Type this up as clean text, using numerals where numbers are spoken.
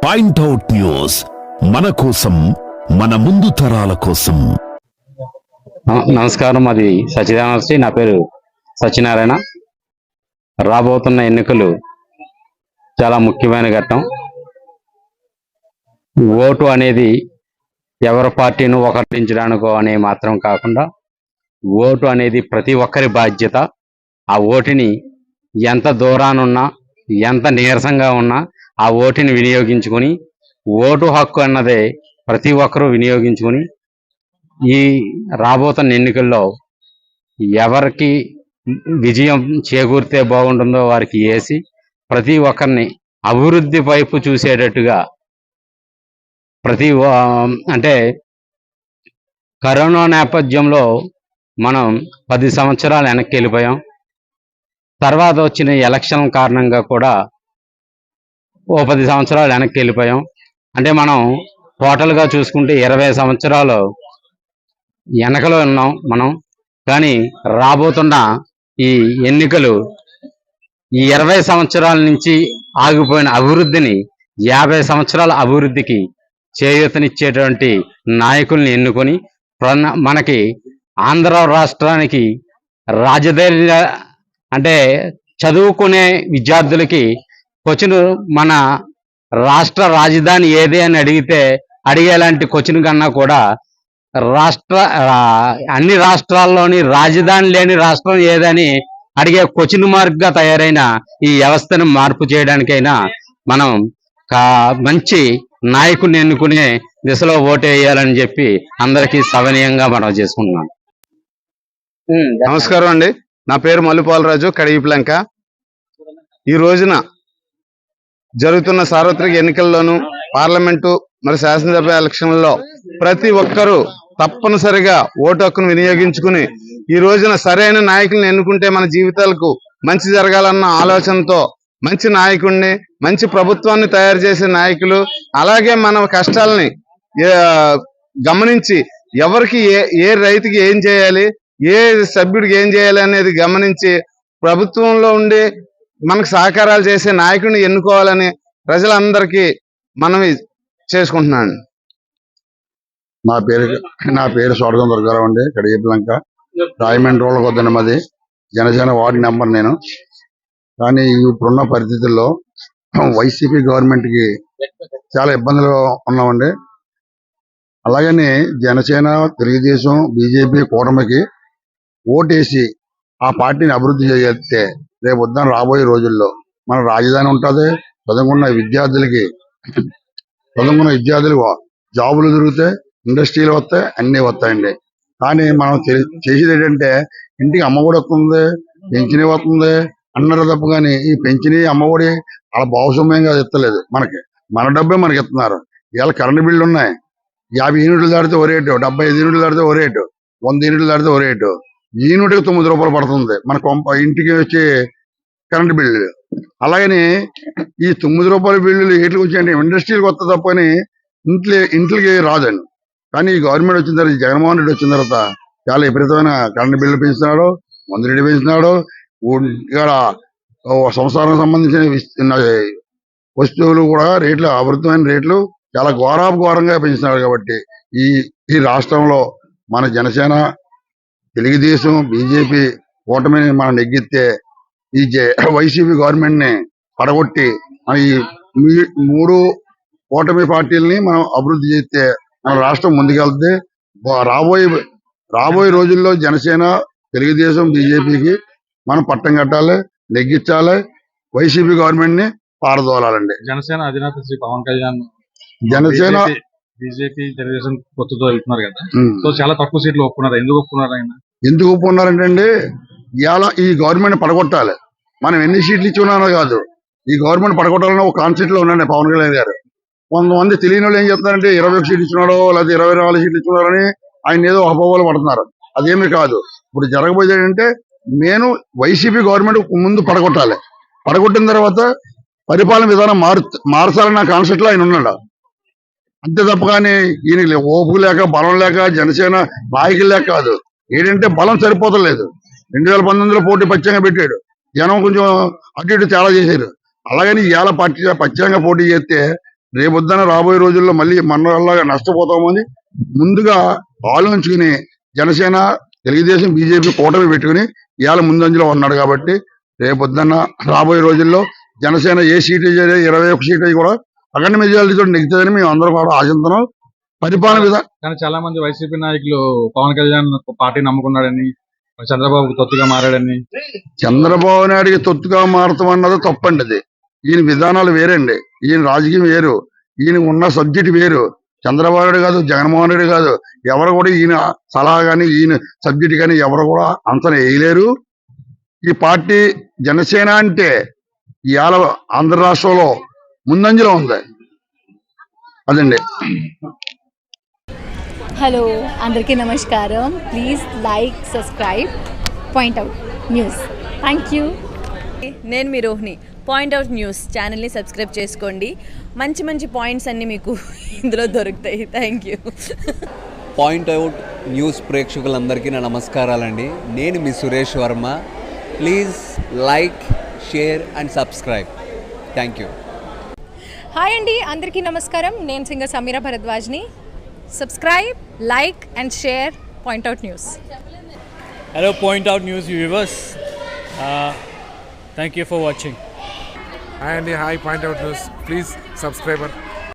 Point out news, మన కోసం, మన ముందు తరాల కోసం. నమస్కారం. అది సచిదానశ్రీ. నా పేరు సత్యనారాయణ. రాబోతున్న ఎన్నికలు చాలా ముఖ్యమైన ఘట్టం. ఓటు అనేది ఎవరి పార్టీని ఒకటించడానికో అనే మాత్రం కాకుండా, ఓటు అనేది ప్రతి ఒక్కరి బాధ్యత. ఆ ఓటుని ఎంత దూరానున్నా, ఎంత నీరసంగా ఉన్నా ఆ ఓటుని వినియోగించుకొని, ఓటు హక్కు అన్నదే ప్రతి ఒక్కరూ వినియోగించుకొని, ఈ రాబోతున్న ఎన్నికల్లో ఎవరికి విజయం చేకూరితే బాగుంటుందో వారికి వేసి, ప్రతి ఒక్కరిని అభివృద్ధి వైపు చూసేటట్టుగా అంటే కరోనా నేపథ్యంలో మనం 10 సంవత్సరాలు వెనక్కి వెళ్ళిపోయాం. తర్వాత వచ్చిన ఎలక్షన్ కారణంగా కూడా 10 సంవత్సరాలు వెనక్కి వెళ్ళిపోయాం. అంటే మనం టోటల్గా చూసుకుంటే 20 సంవత్సరాలు వెనకలో ఉన్నాం మనం. కానీ రాబోతున్న ఈ ఎన్నికలు ఈ 20 సంవత్సరాల నుంచి ఆగిపోయిన అభివృద్ధిని 50 సంవత్సరాల అభివృద్ధికి చేయూతనిచ్చేటువంటి నాయకుల్ని ఎన్నుకొని, మనకి ఆంధ్ర రాష్ట్రానికి రాజధాని అంటే చదువుకునే విద్యార్థులకి క్వశ్చన్, మన రాష్ట్ర రాజధాని ఏది అని అడిగేలాంటి క్వశ్చన్ కన్నా కూడా అన్ని రాష్ట్రాల్లోని రాజధాని లేని రాష్ట్రం ఏదని అడిగే క్వశ్చన్ మార్క్ గా తయారైన ఈ వ్యవస్థను మార్పు చేయడానికైనా మనం మంచి నాయకుడిని ఎన్నుకునే దిశలో ఓటు వేయాలని చెప్పి అందరికీ సవనీయంగా మనం చేసుకుంటున్నాం. నమస్కారం అండి. నా పేరు మల్లుపాలరాజు, కడిగిప్లంక. ఈ రోజున జరుగుతున్న సార్వత్రిక ఎన్నికల్లోనూ, పార్లమెంటు మరి శాసనసభ ఎలక్షన్లలో ప్రతి ఒక్కరూ తప్పనిసరిగా ఓటు హక్కును వినియోగించుకుని, ఈ రోజున సరైన నాయకుల్ని ఎన్నుకుంటే మన జీవితాలకు మంచి జరగాలన్న ఆలోచనతో మంచి నాయకుడిని, మంచి ప్రభుత్వాన్ని తయారు చేసే నాయకులు, అలాగే మన కష్టాలని గమనించి ఎవరికి ఏ రైతుకి ఏం చేయాలి, ఏ సభ్యుడికి ఏం చేయాలి అనేది గమనించి ప్రభుత్వంలో ఉండి మనకు సహకారాలు చేసే నాయకుడిని ఎన్నుకోవాలని ప్రజలందరికీ మనవి చేసుకుంటున్నాను. నా పేరు సోడగం దుర్గారావు అండి, కడిగిప్లంక. రాయమండ్రి రోడ్ల కొద్దని మాది జనసేన వార్డు నెంబర్ నేను. కానీ ఇప్పుడున్న పరిస్థితుల్లో వైసీపీ గవర్నమెంట్ కి చాలా ఇబ్బందులు ఉన్నామండి. అలాగని జనసేన, తెలుగుదేశం, బీజేపీ కూటమికి ఓటేసి ఆ పార్టీని అభివృద్ధి చేస్తే రేపు వద్దాం రాబోయే రోజుల్లో మన రాజధాని ఉంటుంది. చదువుకున్న విద్యార్థులకు జాబులు దొరుకుతాయి, ఇండస్ట్రీలు వస్తాయి, అన్నీ వస్తాయండి. కానీ మనం చేసేది ఏంటంటే, ఇంటికి అమ్మఒడి వస్తుంది, పెన్షన్ వస్తుంది అన్నారు తప్ప కానీ ఈ పెన్షన్, అమ్మఒడి వాళ్ళ భాగస్వామ్యంగా ఇస్తలేదు. మన డబ్బే మనకి ఇస్తున్నారు. ఇవాళ కరెంటు బిల్లు ఉన్నాయి. 50 యూనిట్లు దాడితే ఓ రేటు, 75 యూనిట్లు దాడితే ఓ రేటు, 100 యూనిట్లు దాడితే ఓ రేటు. యూనిట్కి 9 రూపాయలు పడుతుంది మన ఇంటికి వచ్చే కరెంటు బిల్లు. అలాగని ఈ 9 రూపాయల బిల్లులు ఎట్లా వచ్చాయంటే ఇండస్ట్రీలకు వస్తే తప్పని ఇంట్లోకి రాదండి. కానీ ఈ గవర్నమెంట్ వచ్చిన తర్వాత, జగన్మోహన్ రెడ్డి వచ్చిన తర్వాత చాలా విపరీతమైన కరెంటు బిల్లు పెంచుతున్నాడు, మందు రేటు పెంచుతున్నాడు. ఇక్కడ సంసారానికి సంబంధించిన వస్తువులు కూడా రేట్లు, అభివృద్ధమైన రేట్లు చాలా ఘోరంగా పెంచుతున్నాడు. కాబట్టి ఈ రాష్ట్రంలో మన జనసేన, తెలుగుదేశం, బీజేపీ కూటమిని మనం నెగ్గిస్తే ఈ వైసీపీ గవర్నమెంట్ ని పడగొట్టి ఈ 3 కూటమి పార్టీలని మనం అభివృద్ధి చేస్తే మన రాష్ట్రం ముందుకెళ్తే, రాబోయే రోజుల్లో జనసేన, తెలుగుదేశం, బీజేపీకి మనం పట్టం కట్టాలి, నెగ్గించాలి. వైసీపీ గవర్నమెంట్ ని పారదోలాలండి. జనసేన అధినేత శ్రీ పవన్ కళ్యాణ్ జనసేన, బీజేపీ, తెలుగుదేశం పొత్తుతో వెళ్తున్నారు కదా, సో చాలా తక్కువ సీట్లు ఒప్పుకున్నారు. ఎందుకు ఒప్పుకున్నారు ఆయన? ఎందుకు ఒప్పుకున్నారంటే అండి, ఇవాళ ఈ గవర్నమెంట్ పడగొట్టాలి. మనం ఎన్ని సీట్లు ఇచ్చున్నానో కాదు, ఈ గవర్నమెంట్ పడగొట్టాలని ఒక కాన్సెప్ట్ లో ఉన్నాడు పవన్ కళ్యాణ్ గారు. కొంతమంది తెలియని వాళ్ళు ఏం చెప్తారంటే 21 సీట్లు ఇచ్చున్నాడో లేదా 24 సీట్లు ఇచ్చున్నారని ఆయన ఏదో అపోహలు పడుతున్నారు. అదేమీ కాదు. ఇప్పుడు జరగబోయేది ఏంటంటే, నేను వైసీపీ గవర్నమెంట్ ముందు పడగొట్టిన తర్వాత పరిపాలన విధానం మార్చాలన్న కాన్సెప్ట్ లో ఆయన ఉన్నాడు. అంతే తప్ప కానీ ఈయన ఓపు లేక, బలం లేక, జనసేన నాయకులు లేక కాదు. ఏంటంటే బలం సరిపోతలేదు. 2019లో పోటీ పచ్చంగా పెట్టాడు, జనం కొంచెం అటు ఇటు తేడా చేశారు. అలాగని ఇవాళ పచ్చంగా పోటీ చేస్తే రేపొద్దున రాబోయే రోజుల్లో మళ్ళీ మనలాగా నష్టపోతామని ముందుగా ఆలోచించుకుని జనసేన, తెలుగుదేశం, బీజేపీ కూటమి పెట్టుకుని ఇవాళ ముందంజలో ఉన్నాడు. కాబట్టి రేపొద్దున రాబోయే రోజుల్లో జనసేన ఏ సీటు 21 సీటు కూడా అఖండ మెజారిటీతో నెగ్గుతుందని మేము అందరం కూడా ఆశిస్తున్నాం. పరిపాలన కానీ చాలా మంది వైసీపీ నాయకులు పవన్ కళ్యాణ్ పార్టీ నమ్ముకున్నాడని, చంద్రబాబు తొత్తుగా మారాడని. చంద్రబాబు నాయుడికి తొత్తుగా మారటం అన్నది తప్పండి. అది ఈయన విధానాలు వేరండి, ఈయన రాజకీయం వేరు, ఈయన ఉన్న సబ్జెక్ట్ వేరు. చంద్రబాబు నాయుడు కాదు, జగన్మోహన్ రెడ్డి కాదు, ఎవరు కూడా ఈయన సలహా కానీ ఈయన సబ్జెక్ట్ కానీ ఎవరు కూడా అంచనా వేయలేరు. ఈ పార్టీ జనసేన అంటే ఇవాళ ఆంధ్ర రాష్ట్రంలో ముందంజలో ఉంది. అదండి. హలో, అందరికీ నమస్కారం. Please like, subscribe point out news. Thank you. నేను మీ రోహిణి. పాయింట్అవుట్ న్యూస్ ఛానల్ని సబ్స్క్రైబ్ చేసుకోండి. మంచి మంచి పాయింట్స్ అన్నీ మీకు ఇందులో దొరుకుతాయి. Thank you. పాయింట్అవుట్ న్యూస్ ప్రేక్షకులందరికీ నా నమస్కారాలండి. నేను మీ Suresh Varma. Please like, share and subscribe. Thank you. Hi అండి, అందరికీ నమస్కారం. నేను సింగర్ సమీరా భరద్వాజ్ని. Subscribe, like and share point out news. Hello, Point Out News viewers. Thank you for watching. Hi Andy, hi Point Out News. Please subscribe.